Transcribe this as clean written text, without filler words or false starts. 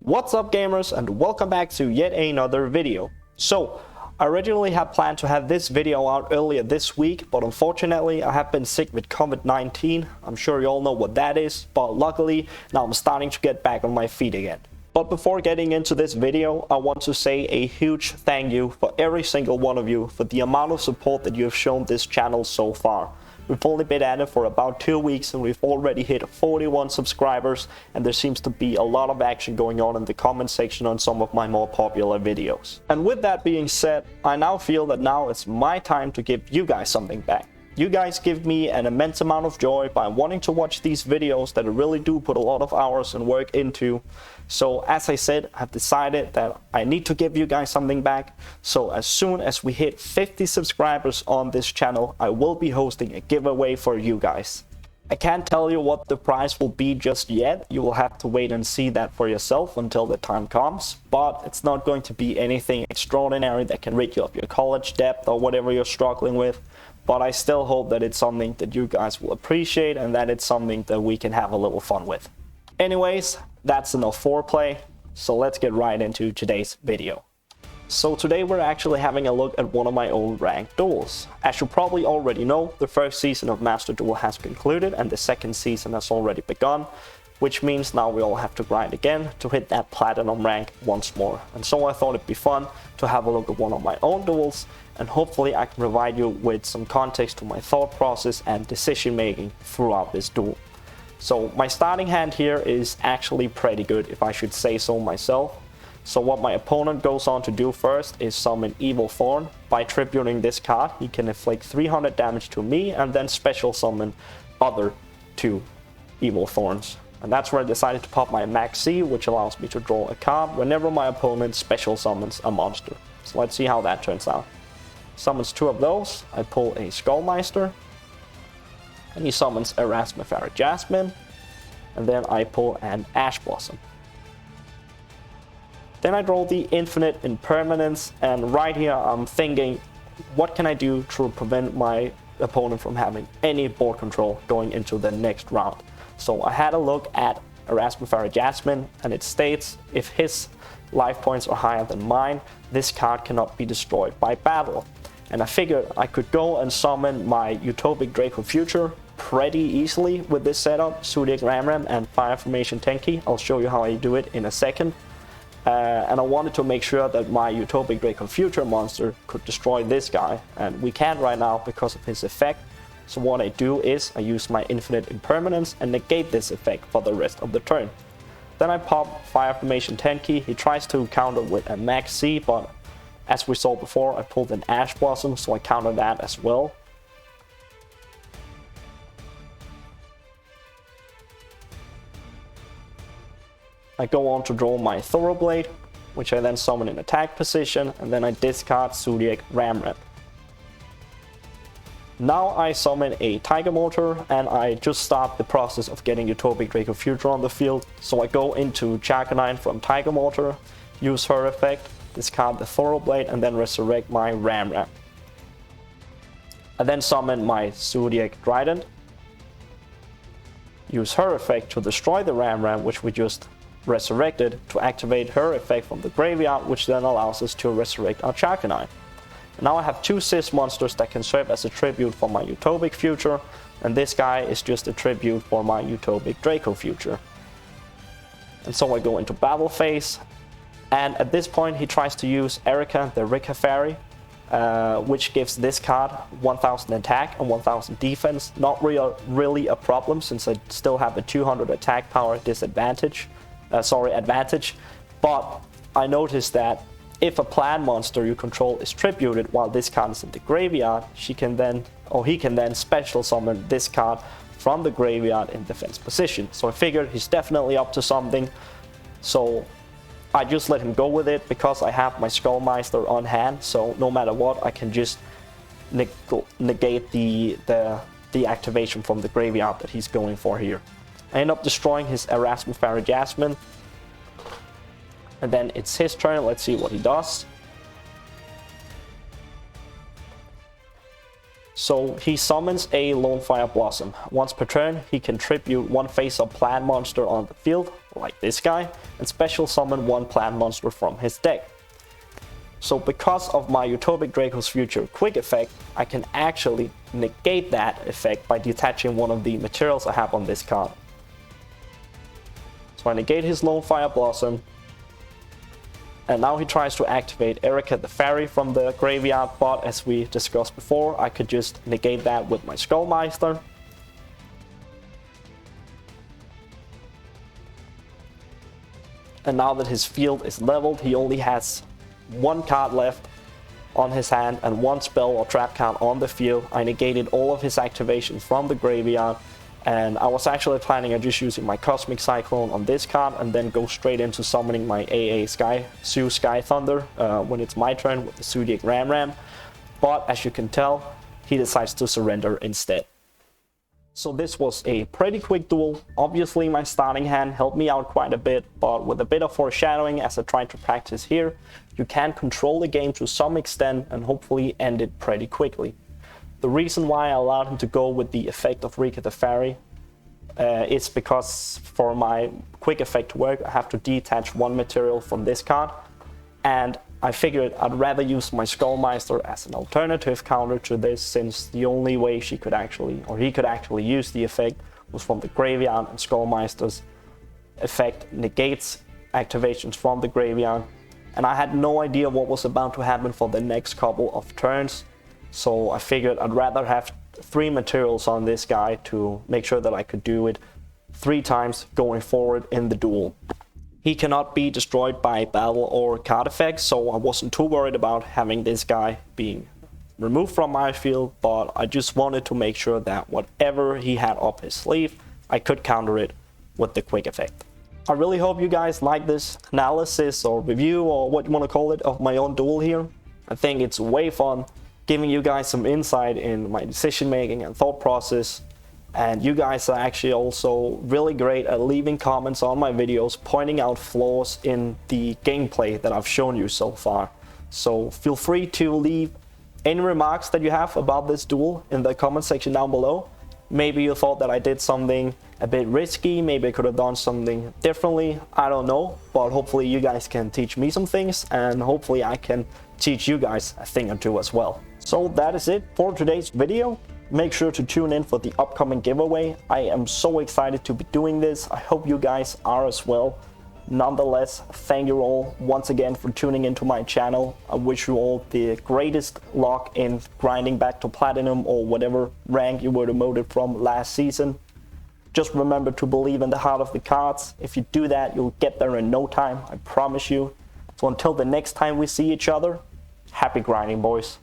What's up gamers, and welcome back to yet another video. So I originally had planned to have this video out earlier this week, but unfortunately I have been sick with COVID-19. I'm sure you all know what that is, but luckily now I'm starting to get back on my feet again. But before getting into this video, I want to say a huge thank you for every single one of you for the amount of support that you have shown this channel so far. We've only been at it for about 2 weeks and we've already hit 41 subscribers, and there seems to be a lot of action going on in the comment section on some of my more popular videos. And with that being said, I now feel that now it's my time to give you guys something back. You guys give me an immense amount of joy by wanting to watch these videos that I really do put a lot of hours and work into. So as I said, I've decided that I need to give you guys something back. So as soon as we hit 50 subscribers on this channel, I will be hosting a giveaway for you guys. I can't tell you what the prize will be just yet. You will have to wait and see that for yourself until the time comes. But it's not going to be anything extraordinary that can rid you of your college debt or whatever you're struggling with. But I still hope that it's something that you guys will appreciate and that it's something that we can have a little fun with. Anyways, that's enough foreplay, so let's get right into today's video. So today we're actually having a look at one of my own ranked duels. As you probably already know, the first season of Master Duel has concluded and the second season has already begun, which means now we all have to grind again to hit that platinum rank once more. And so I thought it'd be fun to have a look at one of my own duels, and hopefully I can provide you with some context to my thought process and decision making throughout this duel. So my starting hand here is actually pretty good, if I should say so myself. So what my opponent goes on to do first is summon Evil Thorn. By tributing this card, he can inflict 300 damage to me and then special summon other 2 Evil Thorns. And that's where I decided to pop my Max C, which allows me to draw a card whenever my opponent special summons a monster. So let's see how that turns out. Summons 2 of those, I pull a Skullmeister, and he summons a Raspberry Jasmine, and then I pull an Ash Blossom. Then I draw the Infinite Impermanence, and right here I'm thinking, what can I do to prevent my opponent from having any board control going into the next round? So I had a look at a Raspberry Jasmine, and it states if his life points are higher than mine, this card cannot be destroyed by battle. And I figured I could go and summon my Utopic Draco Future pretty easily with this setup, Zoodiac Ram and Fire Formation Tenki. I'll show you how I do it in a second. And I wanted to make sure that my Utopic Draco Future monster could destroy this guy, and we can't right now because of his effect. So what I do is I use my Infinite Impermanence and negate this effect for the rest of the turn. Then I pop Fire Formation Tenki. He tries to counter with a Max C, but as we saw before, I pulled an Ash Blossom, so I counter that as well. I go on to draw my Thoroughblade, which I then summon in attack position, and then I discard Zoodiac Ramrat. Now I summon a Tiger Motor, and I just start the process of getting Utopic Draco Future on the field. So I go into Jargonine from Tiger Motor, use her effect, discard the Thoroughblade, and then resurrect my Ramrat. I then summon my Zoodiac Trident, use her effect to destroy the Ramrat, which we just resurrected, to activate her effect from the graveyard, which then allows us to resurrect our Jargonine. Now I have 2 Sis monsters that can serve as a tribute for my Utopic Future, and this guy is just a tribute for my Utopic Draco Future. And so I go into battle phase, and at this point he tries to use Erica the Rika Fairy, which gives this card 1000 attack and 1000 defense. Not really a problem, since I still have a 200 attack power advantage. But I noticed that if a plan monster you control is tributed while this card is in the graveyard, he can then special summon this card from the graveyard in defense position. So I figured he's definitely up to something. So I just let him go with it because I have my Skullmeister on hand. So no matter what, I can just negate the activation from the graveyard that he's going for here. I end up destroying his Raspberry Jasmine. And then it's his turn. Let's see what he does. So he summons a Lone Fire Blossom. Once per turn, he can tribute one face-up plant monster on the field, like this guy, and special summon one plant monster from his deck. So because of my Utopic Draco's Future quick effect, I can actually negate that effect by detaching one of the materials I have on this card. So I negate his Lone Fire Blossom, and now he tries to activate Erica the Fairy from the graveyard, but as we discussed before, I could just negate that with my Skullmeister. And now that his field is leveled, he only has one card left on his hand and one spell or trap card on the field. I negated all of his activations from the graveyard, and I was actually planning on just using my Cosmic Cyclone on this card and then go straight into summoning my AA Sky Thunder when it's my turn with the Zoodiac Ram. But as you can tell, he decides to surrender instead. So this was a pretty quick duel. Obviously my starting hand helped me out quite a bit, but with a bit of foreshadowing as I tried to practice here, you can control the game to some extent and hopefully end it pretty quickly. The reason why I allowed him to go with the effect of Rika the Fairy is because for my quick effect to work, I have to detach one material from this card, and I figured I'd rather use my Skullmeister as an alternative counter to this, since the only way he could actually use the effect was from the graveyard, and Skullmeister's effect negates activations from the graveyard, and I had no idea what was about to happen for the next couple of turns. So I figured I'd rather have 3 materials on this guy to make sure that I could do it 3 times going forward in the duel. He cannot be destroyed by battle or card effects, so I wasn't too worried about having this guy being removed from my field, but I just wanted to make sure that whatever he had up his sleeve, I could counter it with the quick effect. I really hope you guys like this analysis or review or what you want to call it of my own duel here. I think it's way fun, giving you guys some insight in my decision making and thought process, and you guys are actually also really great at leaving comments on my videos pointing out flaws in the gameplay that I've shown you so far. So feel free to leave any remarks that you have about this duel in the comment section down below. Maybe you thought that I did something a bit risky, maybe I could have done something differently, I don't know, but hopefully you guys can teach me some things, and hopefully I can teach you guys a thing or two as well. So that is it for today's video. Make sure to tune in for the upcoming giveaway. I am so excited to be doing this. I hope you guys are as well. Nonetheless, thank you all once again for tuning into my channel. I wish you all the greatest luck in grinding back to platinum or whatever rank you were demoted from last season. Just remember to believe in the heart of the cards. If you do that, you'll get there in no time, I promise you. So until the next time we see each other, happy grinding, boys.